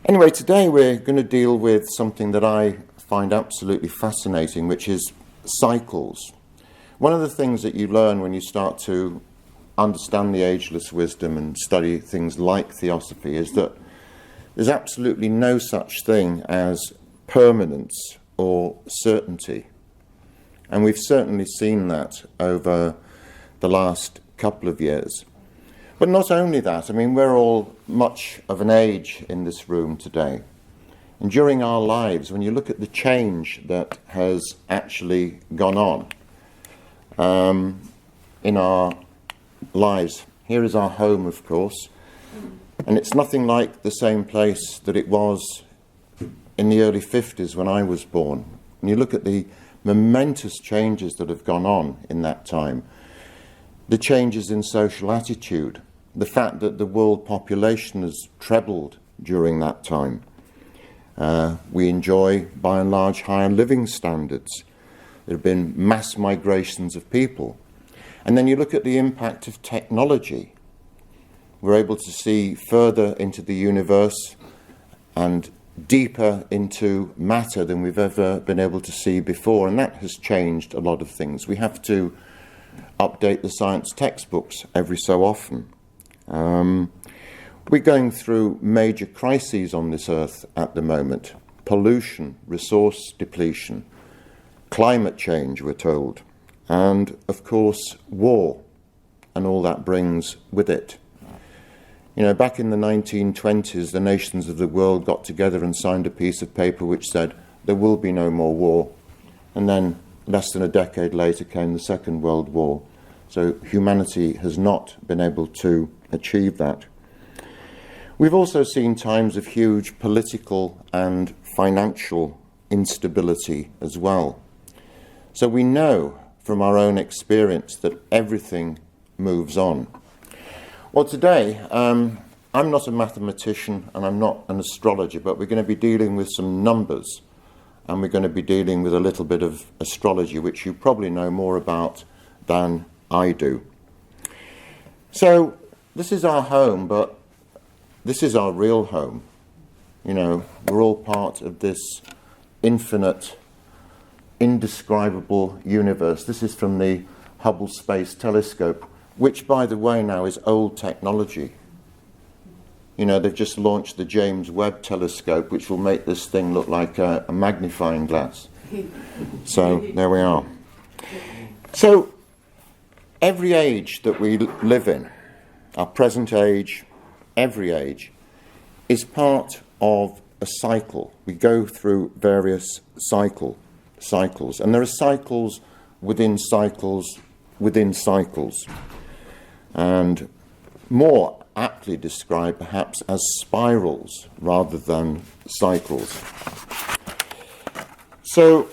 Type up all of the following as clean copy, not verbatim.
Anyway, today we're going to deal with something that I find absolutely fascinating, which is cycles. One of the things that you learn when you start to understand the ageless wisdom and study things like Theosophy is that there's absolutely no such thing as permanence or certainty. And we've certainly seen that over the last couple of years. But not only that, I mean, we're all much of an age in this room today. And during our lives, when you look at the change that has actually gone on in our lives, here is our home, of course, and it's nothing like the same place that it was in the early 50s when I was born. When you look at the momentous changes that have gone on in that time, the changes in social attitude, the fact that the world population has trebled during that time. We enjoy, by and large, higher living standards. There have been mass migrations of people. And then you look at the impact of technology. We're able to see further into the universe and deeper into matter than we've ever been able to see before. And that has changed a lot of things. We have to update the science textbooks every so often. We're going through major crises on this earth at the moment. Pollution, resource depletion, climate change, we're told, and, of course, war, and all that brings with it. You know, back in the 1920s, the nations of the world got together and signed a piece of paper which said, there will be no more war. And then, less than a decade later, came the Second World War. So humanity has not been able to achieve that. We've also seen times of huge political and financial instability as well. So we know from our own experience that everything moves on. Well, today, I'm not a mathematician and I'm not an astrologer, but we're going to be dealing with some numbers, and we're going to be dealing with a little bit of astrology, which you probably know more about than I do. So this is our home, but this is our real home. You know, we're all part of this infinite, indescribable universe. This is from the Hubble Space Telescope, which, by the way, now is old technology. You know, they've just launched the James Webb Telescope, which will make this thing look like a magnifying glass. So, there we are. So, every age that we live in, our present age, every age, is part of a cycle. We go through various cycles. And there are cycles within cycles within cycles. And more aptly described perhaps as spirals rather than cycles. So,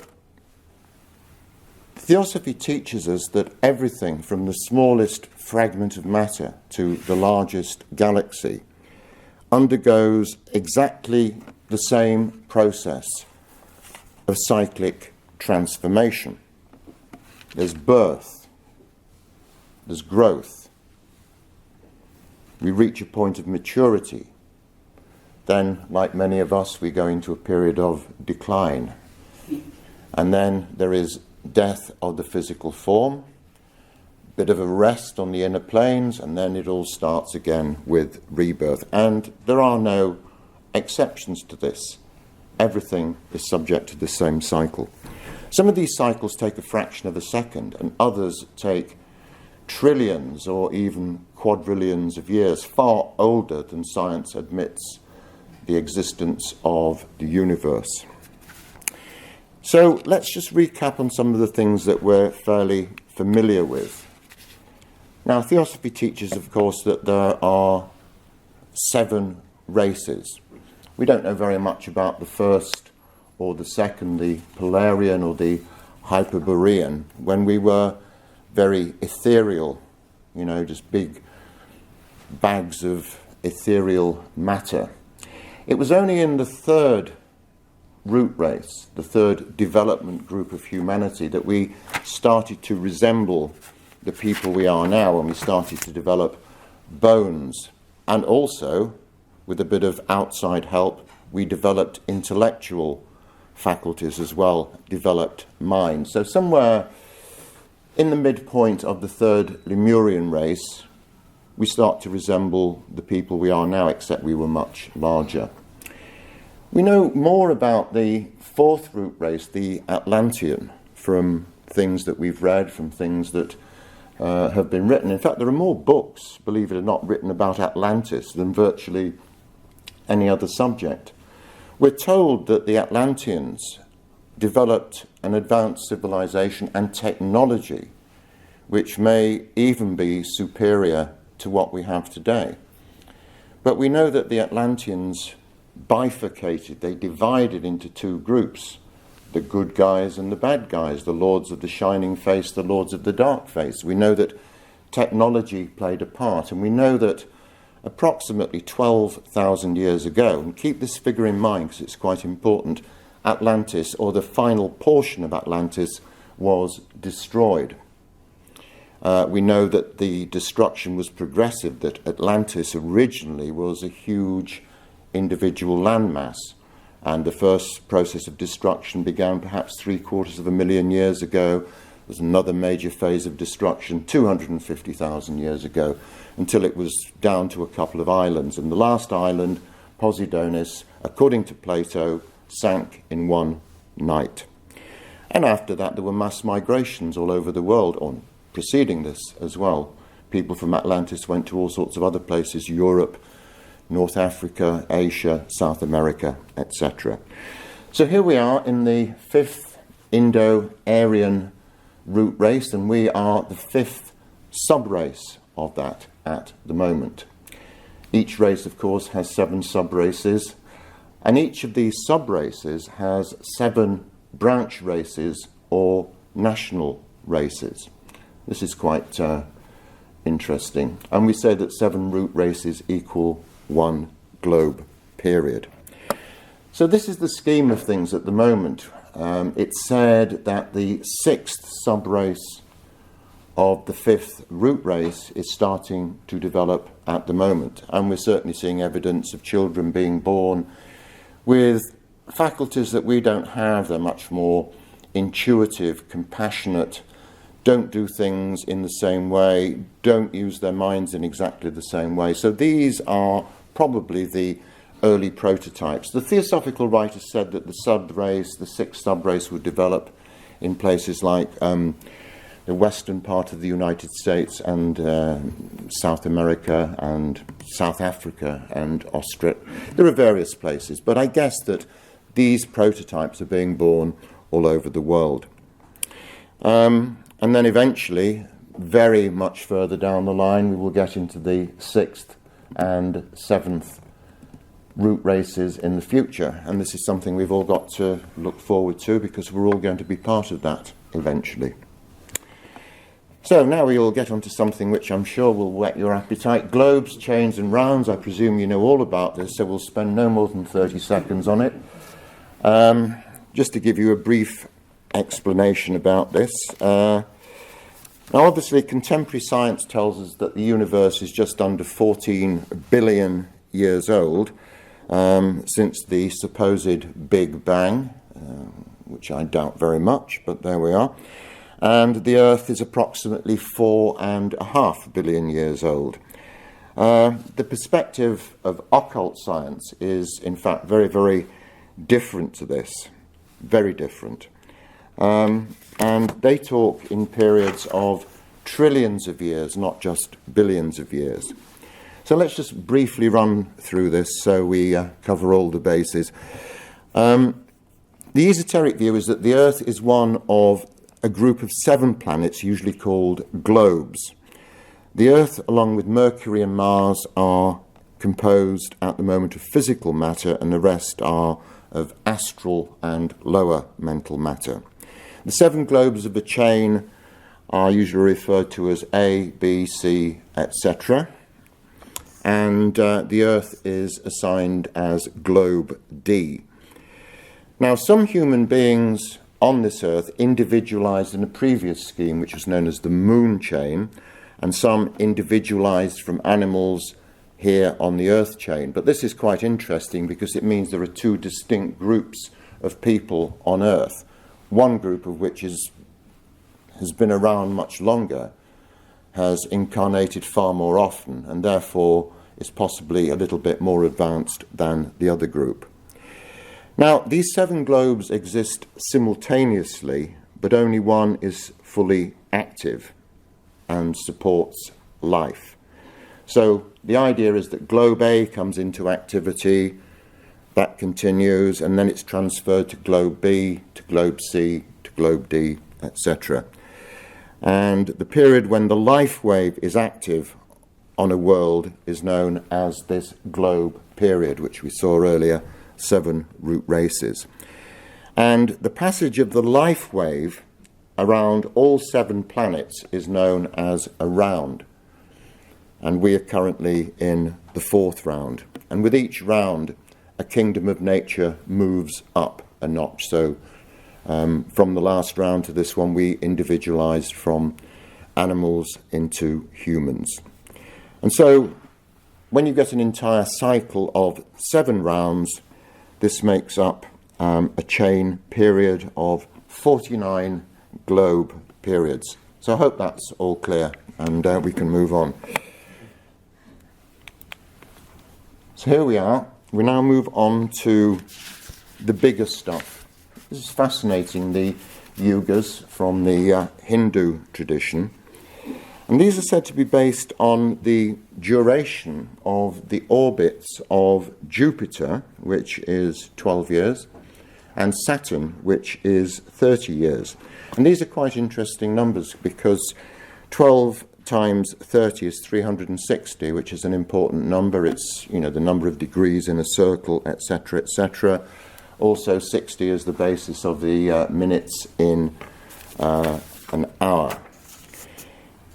Theosophy teaches us that everything from the smallest fragment of matter to the largest galaxy undergoes exactly the same process of cyclic transformation. There's birth, there's growth. We reach a point of maturity. Then, like many of us, we go into a period of decline. And then there is death of the physical form, bit of a rest on the inner planes, and then it all starts again with rebirth. And there are no exceptions to this. Everything is subject to the same cycle. Some of these cycles take a fraction of a second, and others take trillions or even quadrillions of years, far older than science admits the existence of the universe. So let's just recap on some of the things that we're fairly familiar with. Now, Theosophy teaches, of course, that there are 7 races. We don't know very much about the first or the second, the Polarian or the Hyperborean, when we were very ethereal, you know, just big bags of ethereal matter. It was only in the third root race, the third development group of humanity, that we started to resemble the people we are now, and we started to develop bones, and also, with a bit of outside help, we developed intellectual faculties as well, developed minds. So somewhere in the midpoint of the third Lemurian race, we start to resemble the people we are now, except we were much larger. We know more about the fourth root race, the Atlantean, from things that we've read, from things that have been written. In fact, there are more books, believe it or not, written about Atlantis than virtually any other subject. We're told that the Atlanteans developed an advanced civilization and technology which may even be superior to what we have today. But we know that the Atlanteans bifurcated, they divided into two groups, the good guys and the bad guys, the lords of the shining face, the lords of the dark face. We know that technology played a part, and we know that approximately 12,000 years ago, and keep this figure in mind because it's quite important, Atlantis, or the final portion of Atlantis, was destroyed. We know that the destruction was progressive, that Atlantis originally was a huge individual landmass, and the first process of destruction began perhaps 750,000 years ago. There's another major phase of destruction 250,000 years ago, until it was down to a couple of islands. And the last island, Posidonis, according to Plato, sank in one night. And after that, there were mass migrations all over the world, on preceding this as well. People from Atlantis went to all sorts of other places, Europe, North Africa, Asia, South America, etc. So here we are in the fifth Indo-Aryan root race, and we are the fifth sub-race of that at the moment. Each race, of course, has 7 sub-races, and each of these sub-races has 7 branch races or national races. This is quite interesting. And we say that 7 root races equal 1 globe period. So this is the scheme of things at the moment. It's said that the 6th sub-race of the 5th root race is starting to develop at the moment, and we're certainly seeing evidence of children being born with faculties that we don't have. They're much more intuitive, compassionate, don't do things in the same way, don't use their minds in exactly the same way. So these are probably the early prototypes. The Theosophical writers said that the sub-race, the 6th sub-race, would develop in places like the western part of the United States and South America and South Africa and Australia. There are various places, but I guess that these prototypes are being born all over the world. And then eventually, very much further down the line, we will get into the 6th and 7th root races in the future. And this is something we've all got to look forward to, because we're all going to be part of that eventually. So now we all get onto something which I'm sure will whet your appetite. Globes, chains and rounds. I presume you know all about this, so we'll spend no more than 30 seconds on it. Just to give you a brief explanation about this. Now obviously contemporary science tells us that the universe is just under 14 billion years old since the supposed Big Bang, which I doubt very much, but there we are. And the Earth is approximately 4.5 billion years old. The perspective of occult science is in fact very, very different to this, very different. And they talk in periods of trillions of years, not just billions of years. So let's just briefly run through this so we cover all the bases. The esoteric view is that the Earth is one of a group of 7 planets, usually called globes. The Earth, along with Mercury and Mars, are composed at the moment of physical matter, and the rest are of astral and lower mental matter. The 7 globes of the chain are usually referred to as A, B, C, etc. And the Earth is assigned as globe D. Now, some human beings on this Earth individualized in a previous scheme, which was known as the moon chain, and some individualized from animals here on the Earth chain. But this is quite interesting because it means there are two distinct groups of people on Earth, one group of which has been around much longer, has incarnated far more often, and therefore is possibly a little bit more advanced than the other group. Now, these 7 globes exist simultaneously, but only one is fully active and supports life. So the idea is that globe A comes into activity, that continues, and then it's transferred to globe B, to globe C, to globe D, etc. And the period when the life wave is active on a world is known as this globe period, which we saw earlier, 7 root races. And the passage of the life wave around all 7 planets is known as a round. And we are currently in the 4th round. And with each round, a kingdom of nature moves up a notch. So from the last round to this one, we individualized from animals into humans. And so when you get an entire cycle of 7 rounds, this makes up a chain period of 49 globe periods. So I hope that's all clear, and we can move on. So here we are. We now move on to the bigger stuff. This is fascinating, the Yugas from the Hindu tradition. And these are said to be based on the duration of the orbits of Jupiter, which is 12 years, and Saturn, which is 30 years. And these are quite interesting numbers because 12 times 30 is 360, which is an important number. It's, the number of degrees in a circle, etc., etc. Also, 60 is the basis of the minutes in an hour.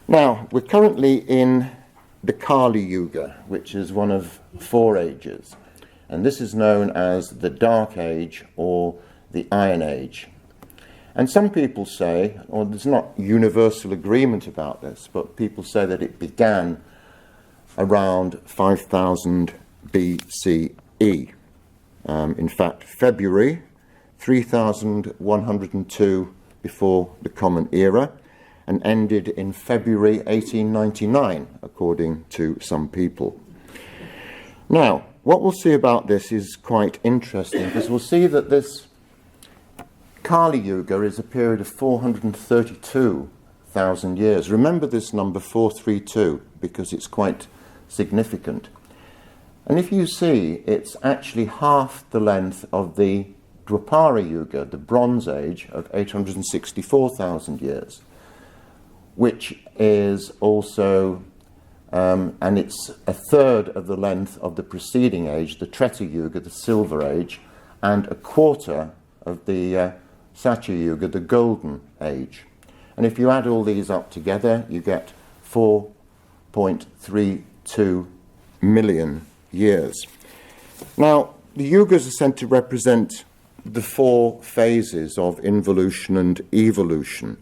Now, we're currently in the Kali Yuga, which is one of 4 ages. And this is known as the Dark Age or the Iron Age. And some people say, or there's not universal agreement about this, but people say that it began around 5000 BCE. In fact, February 3102 before the Common Era, and ended in February 1899, according to some people. Now, what we'll see about this is quite interesting, because we'll see that this Kali Yuga is a period of 432,000 years. Remember this number 432 because it's quite significant. And if you see, it's actually half the length of the Dwapara Yuga, the Bronze Age, of 864,000 years, which is also, and it's a third of the length of the preceding age, the Treta Yuga, the Silver Age, and a quarter of the Satya Yuga, the Golden Age. And if you add all these up together, you get 4.32 million years. Now, the Yugas are said to represent the 4 phases of involution and evolution.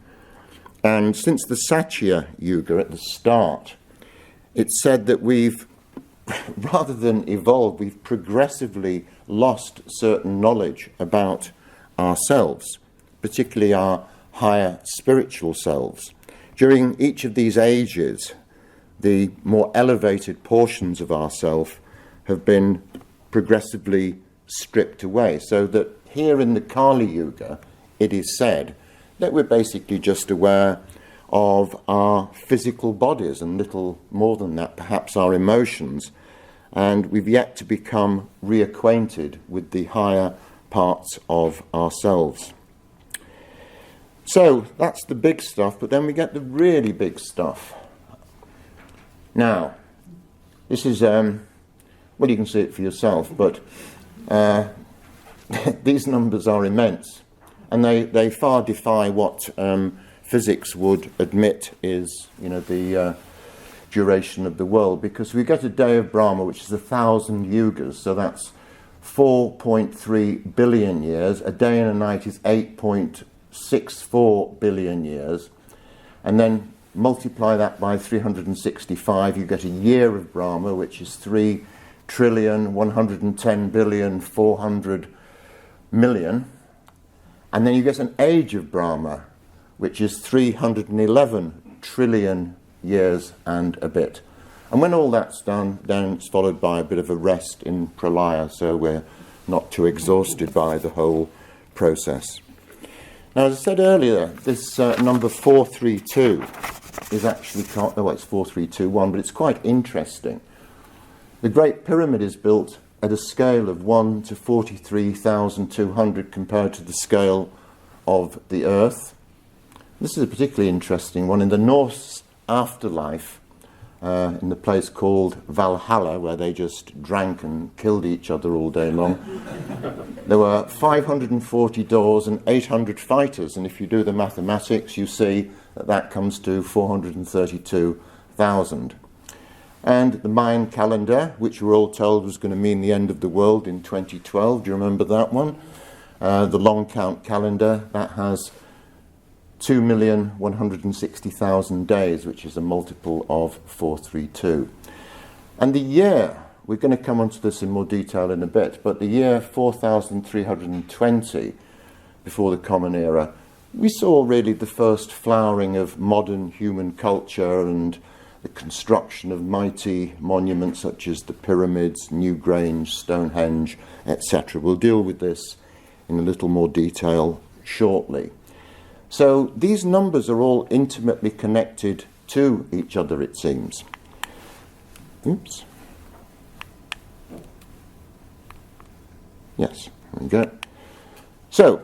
And since the Satya Yuga at the start, it's said that we've, rather than evolved, we've progressively lost certain knowledge about ourselves, particularly our higher spiritual selves. During each of these ages, the more elevated portions of ourself have been progressively stripped away, so that here in the Kali Yuga, it is said that we're basically just aware of our physical bodies and little more than that, perhaps our emotions, and we've yet to become reacquainted with the higher parts of ourselves. So that's the big stuff, but then we get the really big stuff. Now, this is, well, you can see it for yourself, but these numbers are immense, and they far defy what physics would admit is, the duration of the world, because we get a day of Brahma, which is 1,000 yugas, so that's 4.3 billion years. A day and a night is 8.64 billion years. And then multiply that by 365, you get a year of Brahma, which is 3,110,400,000,000, and then you get an age of Brahma, which is 311 trillion years and a bit. And when all that's done, then it's followed by a bit of a rest in Pralaya, so we're not too exhausted by the whole process. Now, as I said earlier, this number 432 is actually, it's 4321, but it's quite interesting. The Great Pyramid is built at a scale of 1 to 43,200 compared to the scale of the Earth. This is a particularly interesting one. In the Norse afterlife, in the place called Valhalla, where they just drank and killed each other all day long, there were 540 doors and 800 fighters, and if you do the mathematics, you see that that comes to 432,000. And the Mayan calendar, which we were all told was going to mean the end of the world in 2012, do you remember that one? The long count calendar, that has 2,160,000 days, which is a multiple of 432. And the year, we're going to come onto this in more detail in a bit, but the year 4,320, before the Common Era, we saw really the first flowering of modern human culture and the construction of mighty monuments such as the pyramids, Newgrange, Stonehenge, etc. We'll deal with this in a little more detail shortly. So these numbers are all intimately connected to each other, it seems. Oops. Yes, there we go. So,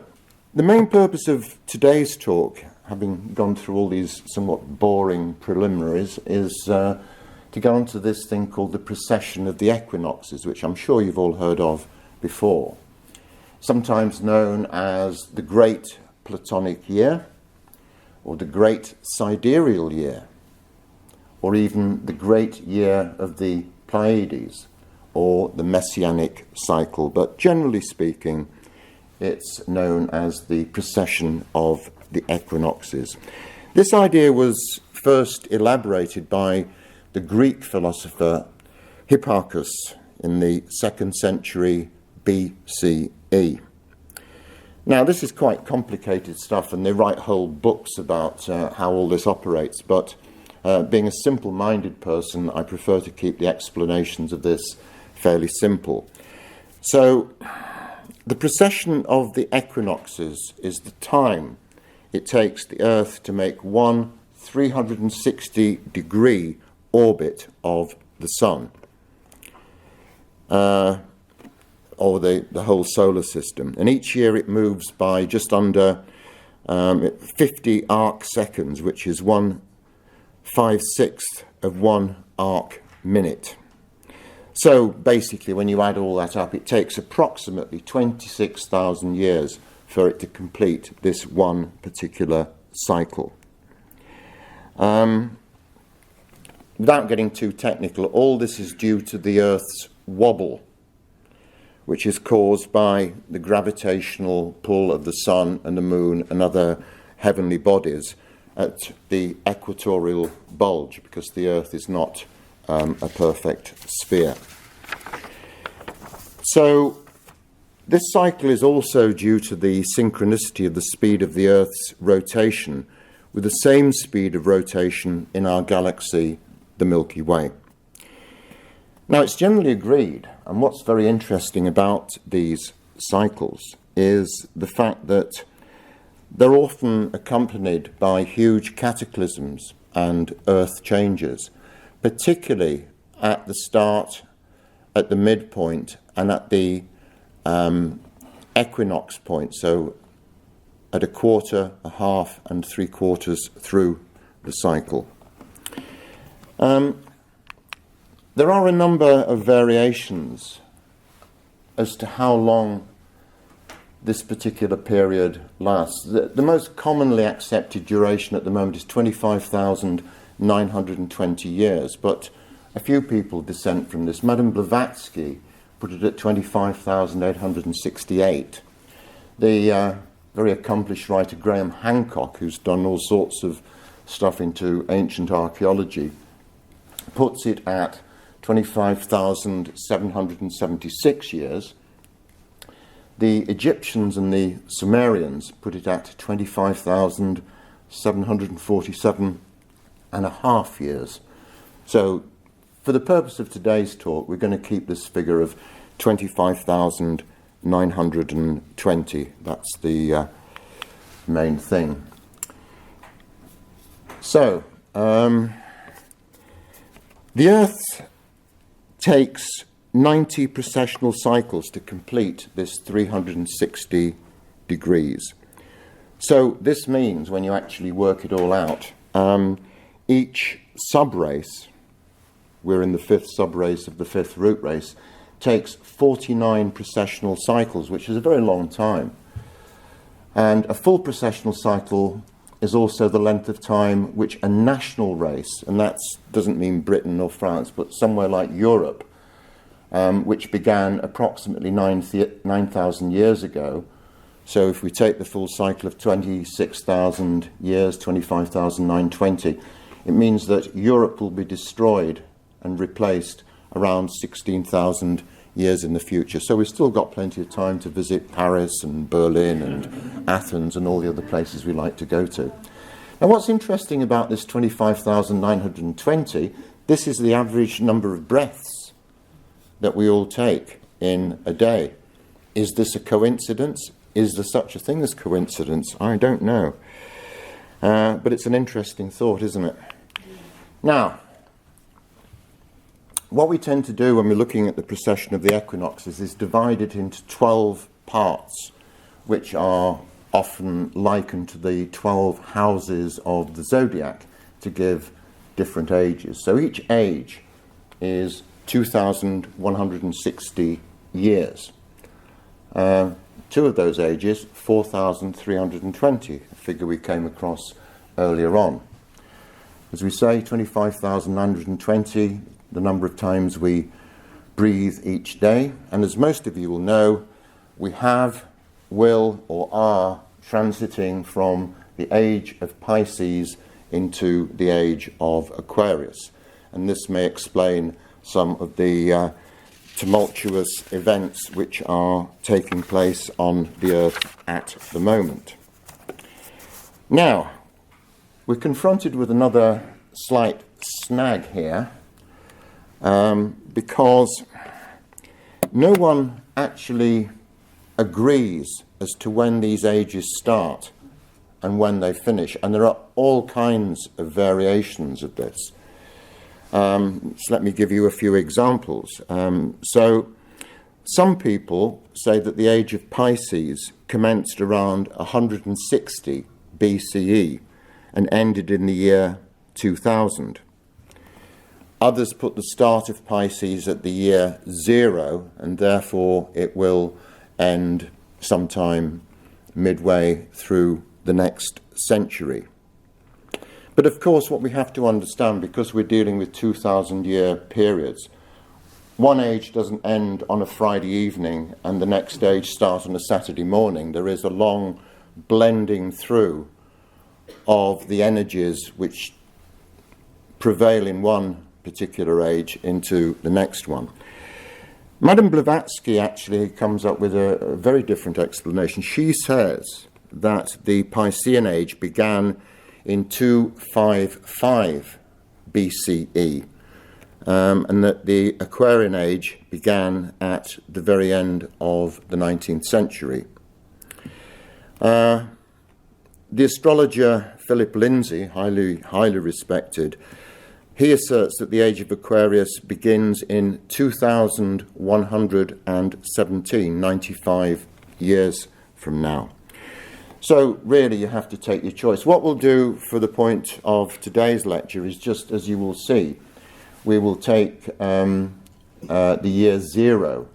the main purpose of today's talk, having gone through all these somewhat boring preliminaries, is to go on to this thing called the Procession of the Equinoxes, which I'm sure you've all heard of before. Sometimes known as the Great Platonic Year, or the Great Sidereal Year, or even the Great Year of the Pleiades, or the Messianic Cycle. But generally speaking, it's known as the Procession of the Equinoxes. This idea was first elaborated by the Greek philosopher Hipparchus in the 2nd century BCE. Now, this is quite complicated stuff, and they write whole books about how all this operates, but being a simple-minded person, I prefer to keep the explanations of this fairly simple. So, the precession of the equinoxes is the time it takes the Earth to make one 360-degree orbit of the Sun. Or the whole solar system. And each year it moves by just under 50 arc seconds, which is 1/5/6 of 1 arc minute. So basically, when you add all that up, it takes approximately 26,000 years for it to complete this one particular cycle. Without getting too technical, all this is due to the Earth's wobble, which is caused by the gravitational pull of the Sun and the Moon and other heavenly bodies at the equatorial bulge, because the Earth is not a perfect sphere. So this cycle is also due to the synchronicity of the speed of the Earth's rotation with the same speed of rotation in our galaxy, the Milky Way. Now, it's generally agreed, and what's very interesting about these cycles is the fact that they're often accompanied by huge cataclysms and earth changes, particularly at the start, at the midpoint, and at the equinox point, so at a quarter, a half, and 3/4 through the cycle. There are a number of variations as to how long this particular period lasts. The most commonly accepted duration at the moment is 25,920 years, but a few people dissent from this. Madame Blavatsky put it at 25,868. The very accomplished writer Graham Hancock, who's done all sorts of stuff into ancient archaeology, puts it at 25,776 years. The Egyptians and the Sumerians put it at 25,747 and a half years. So for the purpose of today's talk, we're going to keep this figure of 25,920. That's the main thing. So, the Earth takes 90 precessional cycles to complete this 360 degrees. So this means, when you actually work it all out, each subrace, we're in the fifth subrace of the fifth root race, takes 49 precessional cycles, which is a very long time. And a full precessional cycle is also the length of time which a national race, and that doesn't mean Britain or France, but somewhere like Europe, which began approximately 9,000 years ago. So if we take the full cycle of 26,000 years, 25,920, it means that Europe will be destroyed and replaced around 16,000 years in the future. So we've still got plenty of time to visit Paris and Berlin and Athens and all the other places we like to go to. Now, what's interesting about this 25,920, this is the average number of breaths that we all take in a day. Is this a coincidence? Is there such a thing as coincidence? I don't know. But it's an interesting thought, isn't it? Now, what we tend to do when we're looking at the precession of the equinoxes is divide it into 12 parts, which are often likened to the 12 houses of the zodiac to give different ages. So each age is 2,160 years. Two of those ages, 4,320, a figure we came across earlier on. As we say, 25,920, the number of times we breathe each day. And as most of you will know, we have, will, or are transiting from the age of Pisces into the age of Aquarius. And this may explain some of the tumultuous events which are taking place on the Earth at the moment. Now, we're confronted with another slight snag here, because no one actually agrees as to when these ages start and when they finish, and there are all kinds of variations of this. So let me give you a few examples. So some people say that the age of Pisces commenced around 160 BCE and ended in the year 2000. Others put the start of Pisces at the year 0, and therefore it will end sometime midway through the next century. But of course, what we have to understand, because we're dealing with 2,000-year periods, one age doesn't end on a Friday evening and the next age starts on a Saturday morning. There is a long blending through of the energies which prevail in one particular age into the next one. Madame Blavatsky actually comes up with a very different explanation. She says that the Piscean age began in 255 BCE, and that the Aquarian age began at the very end of the 19th century. The astrologer Philip Lindsay, highly respected, he asserts that the age of Aquarius begins in 2117, 95 years from now. So really you have to take your choice. What we'll do for the point of today's lecture is, just as you will see, we will take the year 0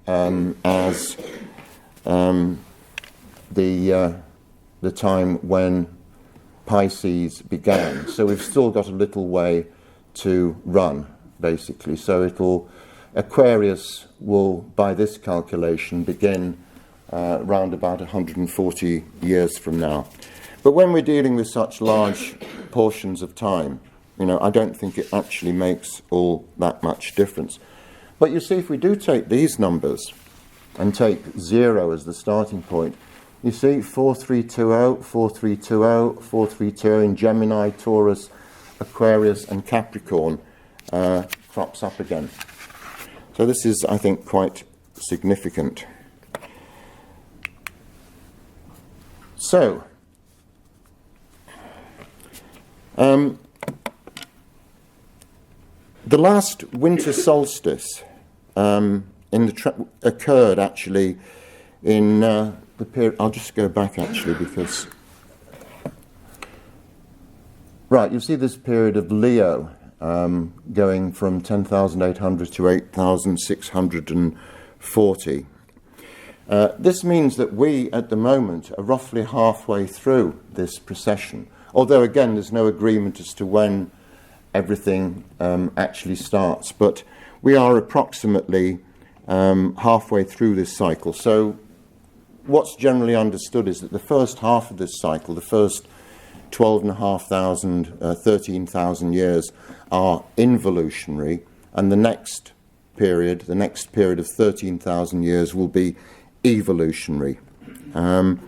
as the time when Pisces began. So we've still got a little way to run, basically. So Aquarius will, by this calculation, begin round about 140 years from now. But when we're dealing with such large portions of time. I don't think it actually makes all that much difference. But you see, if we do take these numbers and take 0 as the starting point, you see 4320, 4320, 4320 in Gemini, Taurus, Aquarius and Capricorn crops up again. So this is, I think, quite significant. So, the last winter solstice occurred actually in the period. I'll just go back actually because. Right, you see this period of Leo going from 10,800 to 8,640. This means that we, at the moment, are roughly halfway through this procession. Although, again, there's no agreement as to when everything actually starts. But we are approximately halfway through this cycle. So what's generally understood is that the first half of this cycle, the first 12,500, 13,000 years are involutionary, and the next period of 13,000 years will be evolutionary. And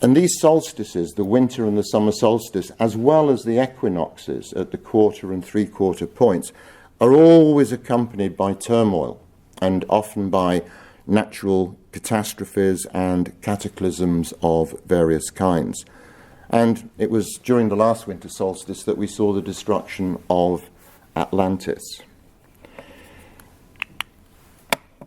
these solstices, the winter and the summer solstice, as well as the equinoxes at the quarter and three-quarter points, are always accompanied by turmoil and often by natural catastrophes and cataclysms of various kinds. And it was during the last winter solstice that we saw the destruction of Atlantis.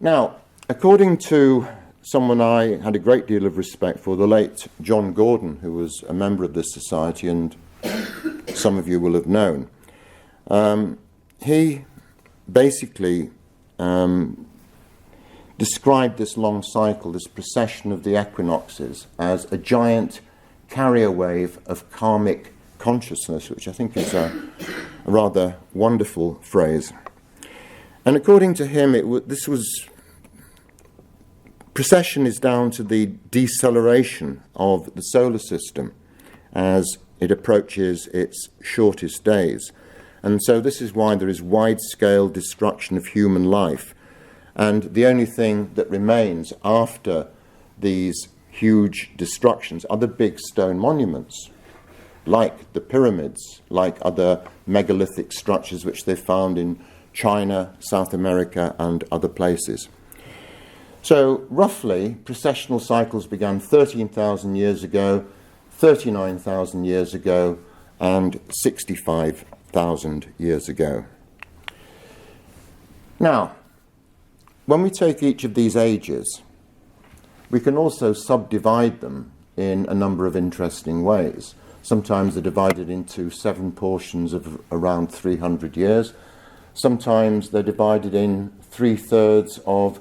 Now, according to someone I had a great deal of respect for, the late John Gordon, who was a member of this society and some of you will have known, he basically described this long cycle, this procession of the equinoxes, as a giant carrier wave of karmic consciousness, which I think is a rather wonderful phrase. And according to him, procession is down to the deceleration of the solar system as it approaches its shortest days. And so this is why there is wide-scale destruction of human life. And the only thing that remains after these huge destructions are the big stone monuments, like the pyramids, like other megalithic structures which they found in China, South America, and other places. So, roughly, processional cycles began 13,000 years ago, 39,000 years ago, and 65,000 years ago. Now, when we take each of these ages, we can also subdivide them in a number of interesting ways. Sometimes they're divided into 7 portions of around 300 years. Sometimes they're divided in 3/3 of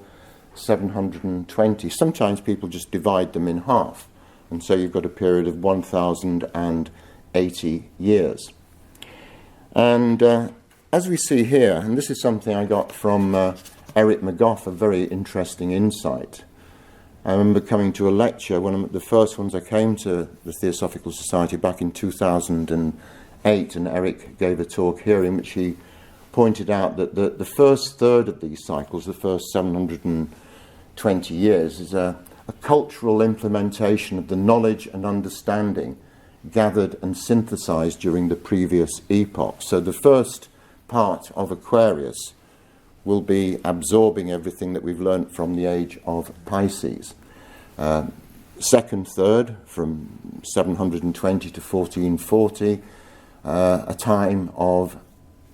720. Sometimes people just divide them in half. And so you've got a period of 1,080 years. And as we see here, and this is something I got from Eric McGough, a very interesting insight. I remember coming to a lecture, one of the first ones I came to the Theosophical Society back in 2008, and Eric gave a talk here in which he pointed out that the first third of these cycles, the first 720 years, is a cultural implementation of the knowledge and understanding gathered and synthesized during the previous epoch. So the first part of Aquarius will be absorbing everything that we've learnt from the age of Pisces. Second third, from 720 to 1440, a time of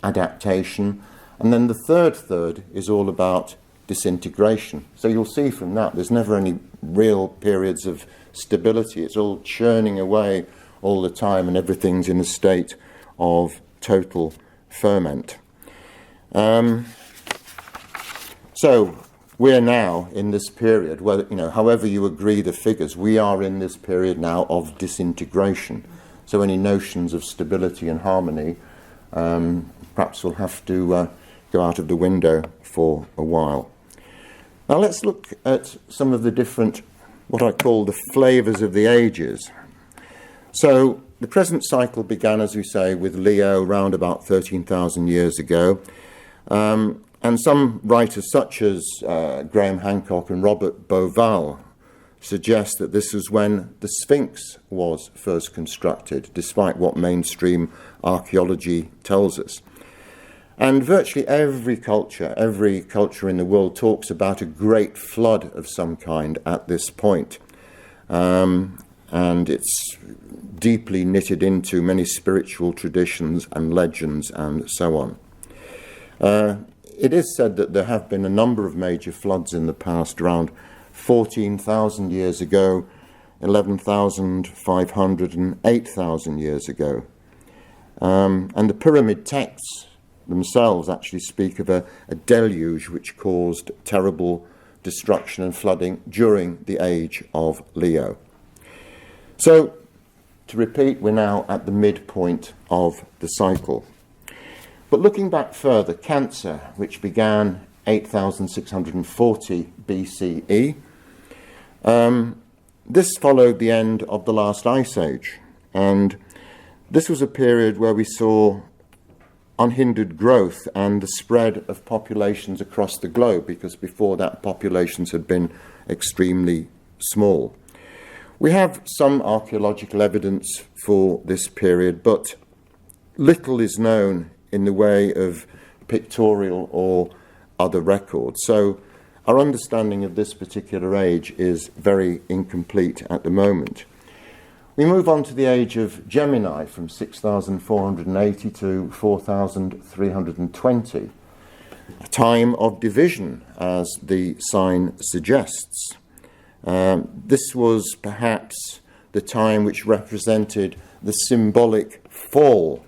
adaptation. And then the third third is all about disintegration. So you'll see from that there's never any real periods of stability. It's all churning away all the time, and everything's in a state of total ferment. So we're now in this period, whether, however you agree the figures, we are in this period now of disintegration. So any notions of stability and harmony perhaps will have to go out of the window for a while. Now let's look at some of the different, what I call the flavours of the ages. So the present cycle began, as we say, with Leo around about 13,000 years ago. And some writers such as Graham Hancock and Robert Bauval suggest that this was when the Sphinx was first constructed, despite what mainstream archaeology tells us. And virtually every culture in the world talks about a great flood of some kind at this point. And it's deeply knitted into many spiritual traditions and legends and so on. It is said that there have been a number of major floods in the past, around 14,000 years ago, 11,500 and 8,000 years ago. And the pyramid texts themselves actually speak of a deluge which caused terrible destruction and flooding during the age of Leo. So, to repeat, we're now at the midpoint of the cycle. But looking back further, Cancer, which began 8,640 BCE, this followed the end of the last ice age. And this was a period where we saw unhindered growth and the spread of populations across the globe, because before that populations had been extremely small. We have some archaeological evidence for this period, but little is known in the way of pictorial or other records. So our understanding of this particular age is very incomplete at the moment. We move on to the age of Gemini from 6,480 to 4,320, a time of division, as the sign suggests. This was perhaps the time which represented the symbolic fall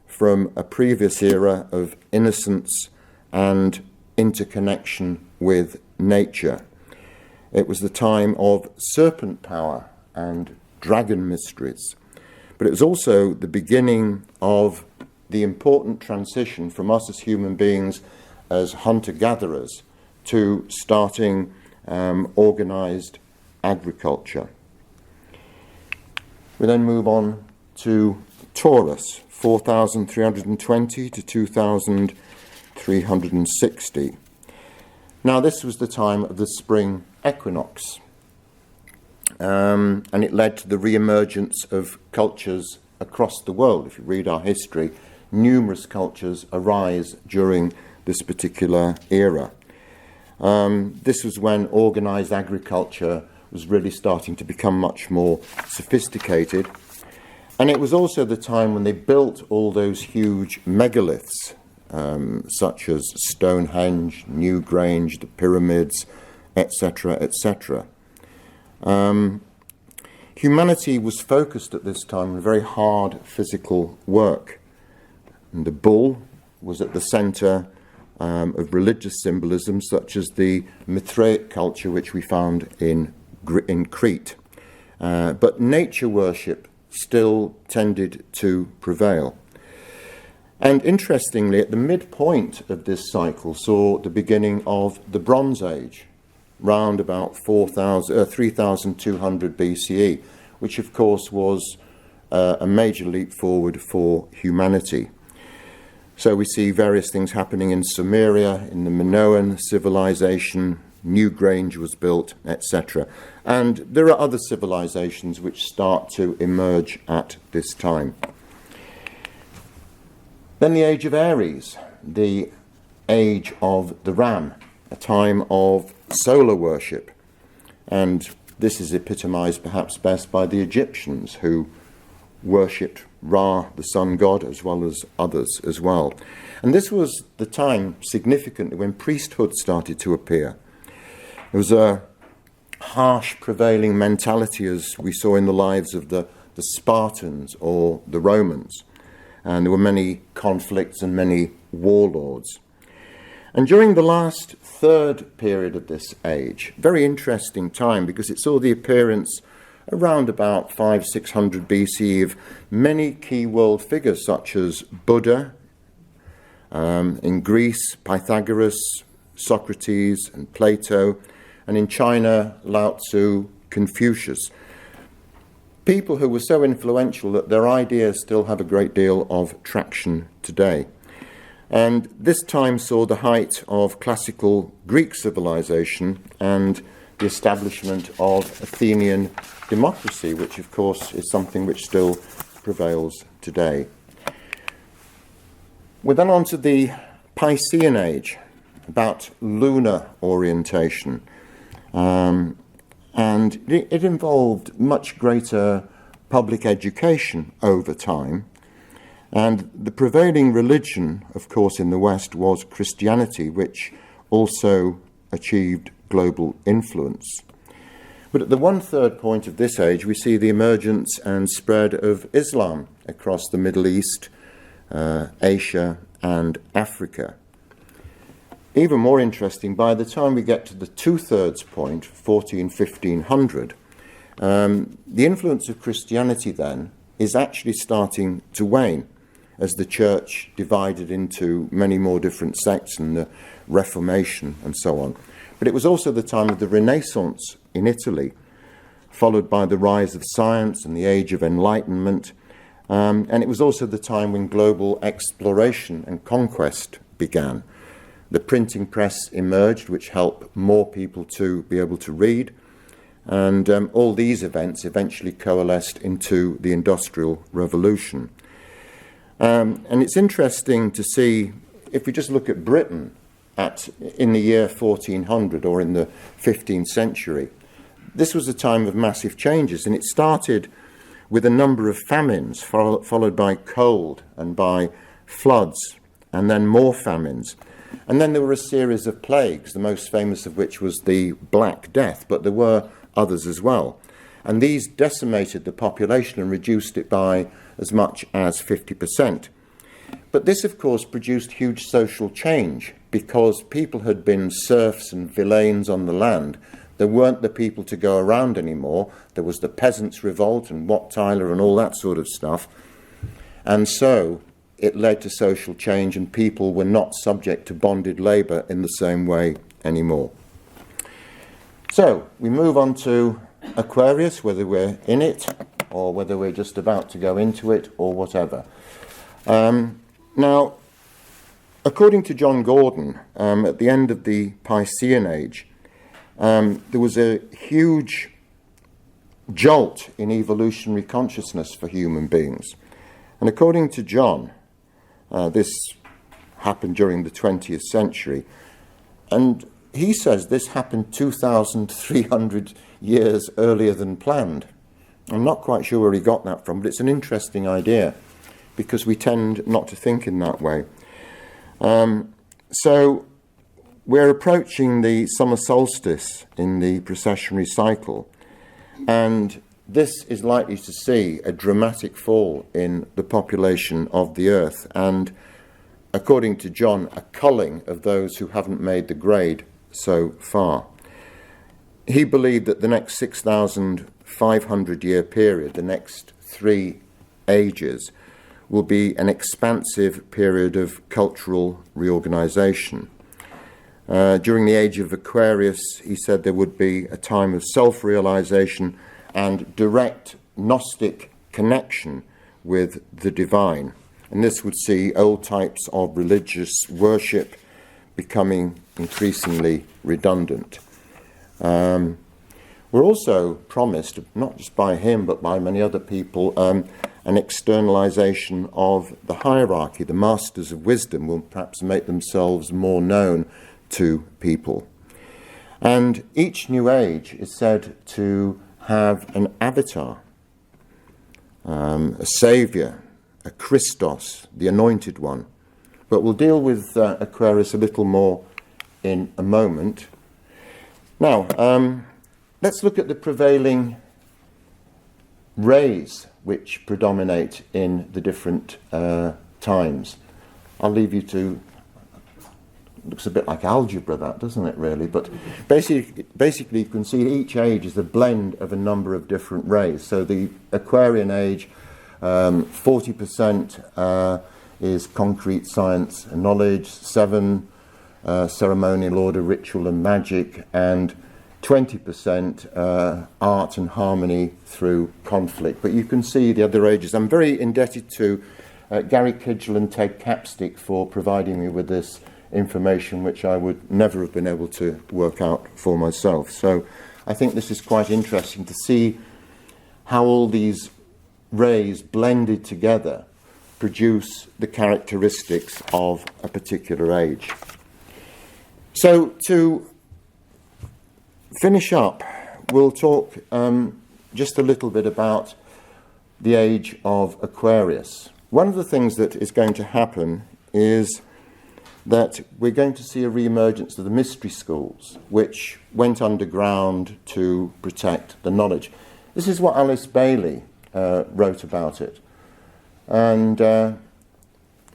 from a previous era of innocence and interconnection with nature. It was the time of serpent power and dragon mysteries. But it was also the beginning of the important transition from us as human beings, as hunter-gatherers, to starting organised agriculture. We then move on to Taurus, 4,320 to 2,360. Now, this was the time of the spring equinox, and it led to the re-emergence of cultures across the world. If you read our history, numerous cultures arise during this particular era. This was when organised agriculture was really starting to become much more sophisticated. And it was also the time when they built all those huge megaliths, such as Stonehenge, Newgrange, the pyramids, etc., etc. Humanity was focused at this time on very hard physical work. And the bull was at the centre of religious symbolism, such as the Mithraic culture, which we found in Crete. But nature worship still tended to prevail. And interestingly, at the midpoint of this cycle saw the beginning of the Bronze Age, round about 3,200 BCE, which of course was a major leap forward for humanity. So we see various things happening in Sumeria, in the Minoan civilization, Newgrange was built, etc. And there are other civilizations which start to emerge at this time. Then the Age of Aries, the Age of the Ram, a time of solar worship. And this is epitomised perhaps best by the Egyptians, who worshipped Ra, the sun god, as well as others as well. And this was the time, significantly, when priesthood started to appear. There was a harsh prevailing mentality, as we saw in the lives of the Spartans or the Romans. And there were many conflicts and many warlords. And during the last third period of this age, very interesting time, because it saw the appearance around about 500-600 BC of many key world figures, such as Buddha, in Greece, Pythagoras, Socrates and Plato, and in China, Lao Tzu, Confucius. people who were so influential that their ideas still have a great deal of traction today. And this time saw the height of classical Greek civilization and the establishment of Athenian democracy, which of course is something which still prevails today. We're then on to the Piscean Age, about lunar orientation. And it involved much greater public education over time. And the prevailing religion, of course, in the West was Christianity, which also achieved global influence. But at the 1/3 point of this age, we see the emergence and spread of Islam across the Middle East, Asia, and Africa. Even more interesting, by the time we get to the 2/3 point, 1500, the influence of Christianity then is actually starting to wane as the church divided into many more different sects and the Reformation and so on. But it was also the time of the Renaissance in Italy, followed by the rise of science and the Age of Enlightenment. And it was also the time when global exploration and conquest began. The printing press emerged, which helped more people to be able to read. And all these events eventually coalesced into the Industrial Revolution. And it's interesting to see, if we just look at Britain in the year 1400 or in the 15th century, this was a time of massive changes, and it started with a number of famines, followed by cold and by floods, and then more famines. And then there were a series of plagues, the most famous of which was the Black Death, but there were others as well. And these decimated the population and reduced it by as much as 50%. But this, of course, produced huge social change because people had been serfs and villeins on the land. There weren't the people to go around anymore. There was the Peasants' Revolt and Wat Tyler and all that sort of stuff. And so it led to social change, and people were not subject to bonded labour in the same way anymore. So we move on to Aquarius, whether we're in it or whether we're just about to go into it or whatever. Now, according to John Gordon, at the end of the Piscean Age, there was a huge jolt in evolutionary consciousness for human beings. And according to John, this happened during the 20th century. And he says this happened 2,300 years earlier than planned. I'm not quite sure where he got that from, but it's an interesting idea because we tend not to think in that way. So we're approaching the summer solstice in the precessionary cycle, and this is likely to see a dramatic fall in the population of the Earth and, according to John, a culling of those who haven't made the grade so far. He believed that the next 6,500-year period, the next 3 ages, will be an expansive period of cultural reorganization. During the Age of Aquarius, he said there would be a time of self-realization and direct Gnostic connection with the divine. And this would see old types of religious worship becoming increasingly redundant. We're also promised, not just by him but by many other people, an externalization of the hierarchy. The masters of wisdom will perhaps make themselves more known to people. And each new age is said to have an avatar, a saviour, a Christos, the anointed one. But we'll deal with Aquarius a little more in a moment. Now, let's look at the prevailing rays which predominate in the different times. I'll leave you to... Looks a bit like algebra, that, doesn't it, really? But basically, you can see each age is a blend of a number of different rays. So the Aquarian Age, 40% is concrete science and knowledge, 7 ceremonial order, ritual and magic, and 20% art and harmony through conflict. But you can see the other ages. I'm very indebted to Gary Kidgel and Ted Capstick for providing me with this information, which I would never have been able to work out for myself. So I think this is quite interesting to see how all these rays blended together produce the characteristics of a particular age. So to finish up, we'll talk just a little bit about the age of Aquarius. One of the things that is going to happen is that we're going to see a re-emergence of the mystery schools, which went underground to protect the knowledge. This is what Alice Bailey wrote about it. And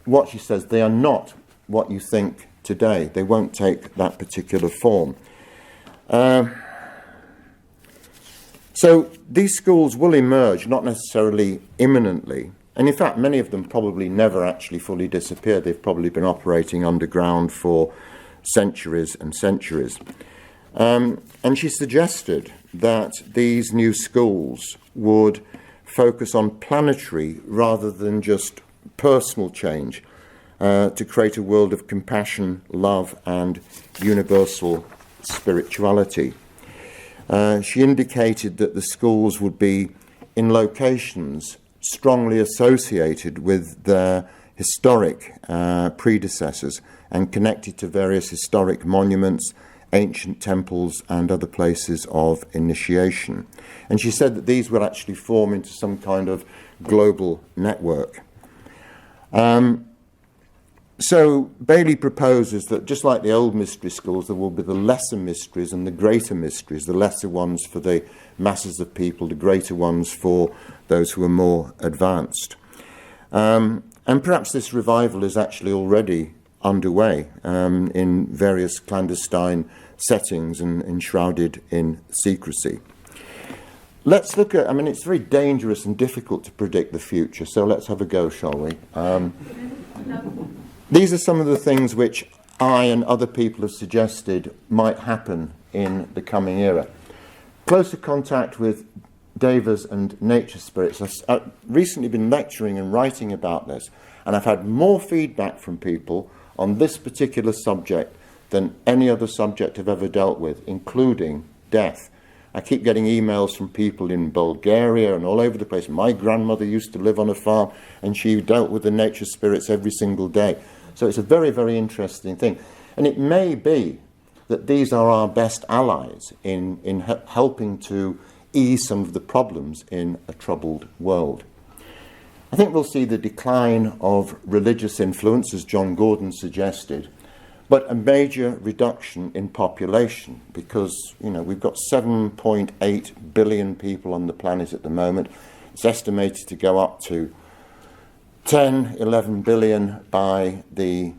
what she says, they are not what you think today. They won't take that particular form. So these schools will emerge, not necessarily imminently. And in fact, many of them probably never actually fully disappeared. They've probably been operating underground for centuries and centuries. And she suggested that these new schools would focus on planetary rather than just personal change to create a world of compassion, love, and universal spirituality. She indicated that the schools would be in locations strongly associated with their historic predecessors and connected to various historic monuments, ancient temples and other places of initiation. And she said that these would actually form into some kind of global network. So Bailey proposes that just like the old mystery schools, there will be the lesser mysteries and the greater mysteries, the lesser ones for the masses of people, the greater ones for those who are more advanced. And perhaps this revival is actually already underway in various clandestine settings and enshrouded in secrecy. Let's look at, it's very dangerous and difficult to predict the future, so let's have a go, shall we? These are some of the things which I and other people have suggested might happen in the coming era. Closer contact with devas and nature spirits. I've recently been lecturing and writing about this, and I've had more feedback from people on this particular subject than any other subject I've ever dealt with, including death. I keep getting emails from people in Bulgaria and all over the place. My grandmother used to live on a farm, and she dealt with the nature spirits every single day. So it's a very, very interesting thing. And it may be that these are our best allies in helping to ease some of the problems in a troubled world. I think we'll see the decline of religious influence, as John Gordon suggested, but a major reduction in population because, we've got 7.8 billion people on the planet at the moment. It's estimated to go up to 10, 11 billion by the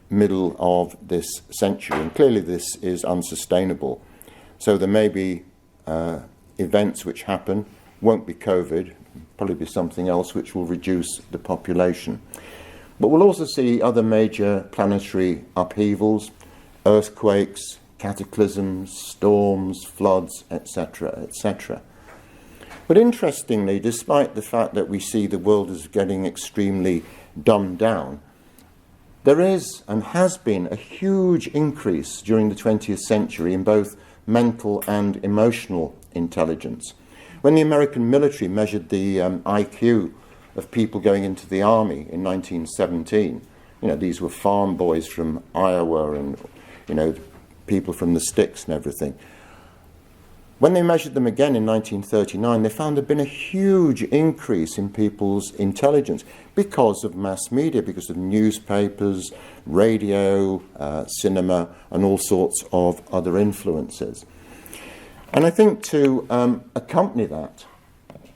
middle of this century. And clearly this is unsustainable. So there may be events which happen, won't be COVID, probably be something else which will reduce the population. But we'll also see other major planetary upheavals, earthquakes, cataclysms, storms, floods, etc., etc. But interestingly, despite the fact that we see the world as getting extremely dumbed down, there is and has been a huge increase during the 20th century in both mental and emotional intelligence. When the American military measured the IQ of people going into the army in 1917, these were farm boys from Iowa and, people from the sticks and everything. When they measured them again in 1939, they found there'd been a huge increase in people's intelligence because of mass media, because of newspapers, radio, cinema, and all sorts of other influences. And I think to accompany that,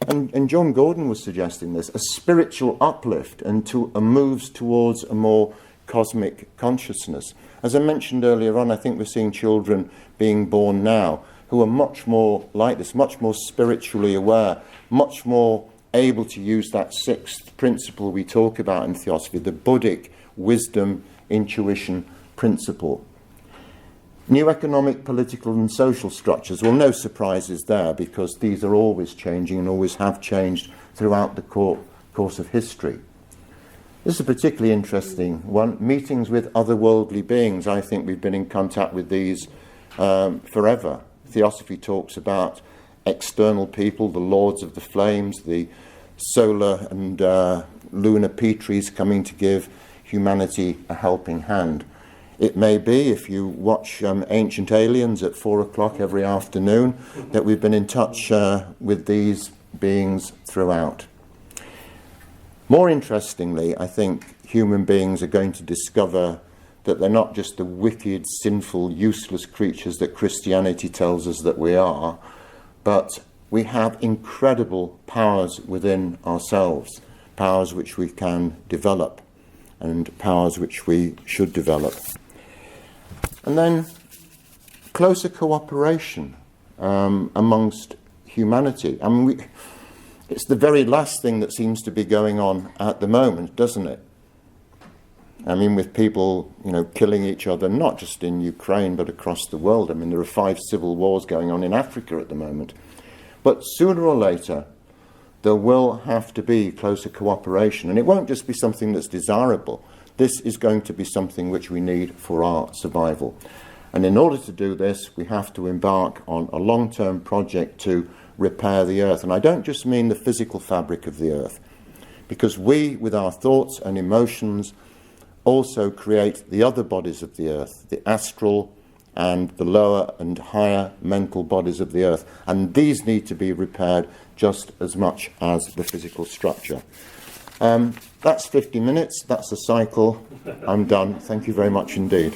and John Gordon was suggesting this, a spiritual uplift and to a moves towards a more cosmic consciousness. As I mentioned earlier on, I think we're seeing children being born now who are much more like this, much more spiritually aware, much more able to use that sixth principle we talk about in Theosophy, the Buddhic wisdom, intuition principle. New economic, political and social structures. Well, no surprises there, because these are always changing and always have changed throughout the course of history. This is a particularly interesting one. Meetings with otherworldly beings. I think we've been in contact with these forever. Theosophy talks about external people, the lords of the flames, the solar and lunar Petries coming to give humanity a helping hand. It may be, if you watch Ancient Aliens at 4 o'clock every afternoon, that we've been in touch with these beings throughout. More interestingly, I think human beings are going to discover that they're not just the wicked, sinful, useless creatures that Christianity tells us that we are, but we have incredible powers within ourselves, powers which we can develop and powers which we should develop. And then closer cooperation amongst humanity. I mean, it's the very last thing that seems to be going on at the moment, doesn't it? I mean, with people, killing each other, not just in Ukraine, but across the world. I mean, there are 5 civil wars going on in Africa at the moment. But sooner or later, there will have to be closer cooperation. And it won't just be something that's desirable. This is going to be something which we need for our survival. And in order to do this, we have to embark on a long-term project to repair the earth. And I don't just mean the physical fabric of the earth, because we, with our thoughts and emotions, also create the other bodies of the earth, the astral and the lower and higher mental bodies of the earth. And these need to be repaired just as much as the physical structure. That's 50 minutes. That's a cycle. I'm done. Thank you very much indeed.